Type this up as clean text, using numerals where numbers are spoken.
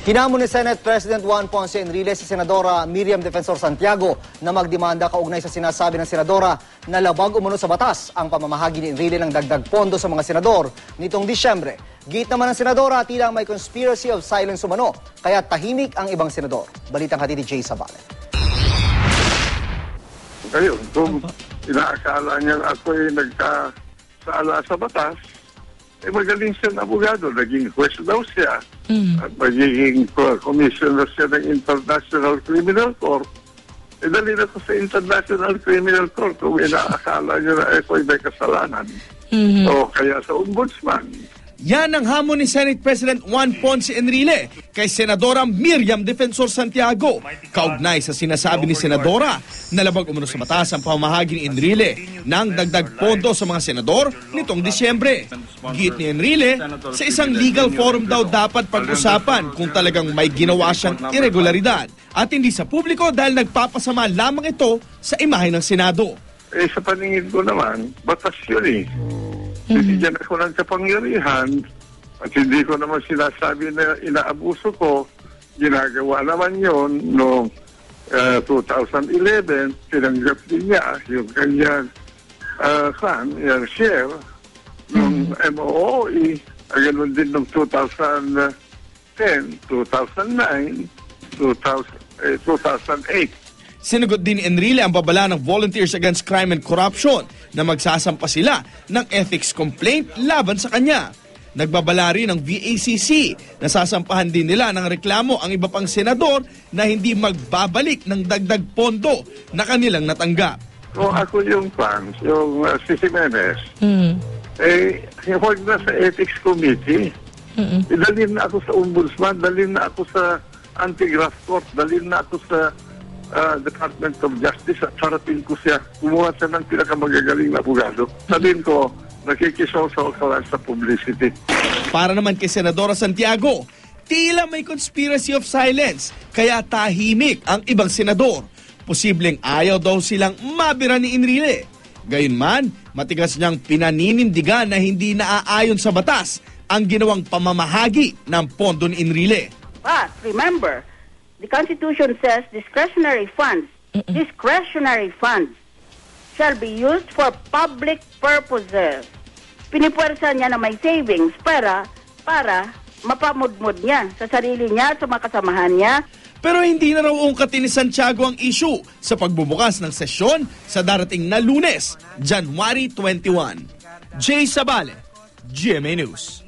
Hinamon ni Senate President Juan Ponce Enrile si Senadora Miriam Defensor Santiago na magdemanda kaugnay sa sinasabi ng Senadora na labag umano sa batas ang pamamahagi ni Enrile ng dagdag pondo sa mga senador nitong Disyembre. Git naman ng Senadora tila may conspiracy of silence umano, kaya tahimik ang ibang senador. Balitang hatid ni Jay Sabale. Ayun, kung inaakala niya ako'y nagkasala sa batas, magaling siya na abogado. Naging juez daw siya. At magiging commissioner siya ng International Criminal Court. Dali na ko sa International Criminal Court kung inaakala niya na ako'y may kasalanan. O kaya sa ombudsman. Yan ang hamon ni Senate President Juan Ponce Enrile kay Senadora Miriam Defensor Santiago. Kaugnay sa sinasabi ni Senadora na labag umano sa batas ang pamamahagi ni Enrile ng dagdag pondo sa mga senador nitong Disyembre. Git ni Enrile, sa isang legal forum daw dapat pag-usapan kung talagang may ginawa siyang irregularidad at hindi sa publiko dahil nagpapasama lamang ito sa imahe ng Senado. Sa paningin ko naman, batas yun eh. Binigyan ako ng kapangyarihan at hindi ko naman sinasabi na inaabuso ko. Ginagawa naman yun noong 2011, tinanggap din niya yung kanyang share ng MOOE. Ganun din noong 2010, 2009, 2008. Sinagot din ni Enrile ang babala ng Volunteers Against Crime and Corruption na magsasampa sila ng ethics complaint laban sa kanya. Nagbabala rin ng VACC na sasampahan din nila ng reklamo ang iba pang senador na hindi magbabalik ng dagdag pondo na kanilang natanggap. Kung ako yung fans, yung si Jimenez, huwag na sa ethics committee. Dalhin na ako sa ombudsman, dalhin na ako sa anti-graft court, dalhin na ako sa Department of Justice at harapin ko siya. Kumuha siya ng pinakamagagaling na abogado. Sabihin ko, nakikisaw-saw ka lang sa publicity. Para naman kay Senadora Santiago, tila may conspiracy of silence, kaya tahimik ang ibang senador. Posibleng ayaw daw silang mabira ni Enrile. Gayunman, matigas niyang pinaninindigan na hindi naaayon sa batas ang ginawang pamamahagi ng pondo ni Enrile. But remember, the Constitution says discretionary funds shall be used for public purposes. Pinipuwersa niya na may savings para mapamudmud niya sa sarili niya, sa mga kasamahan niya. Pero hindi na raw ungkatin ni Santiago ang issue sa pagbubukas ng sesyon sa darating na Lunes, January 21. Jay Sabale, GMA News.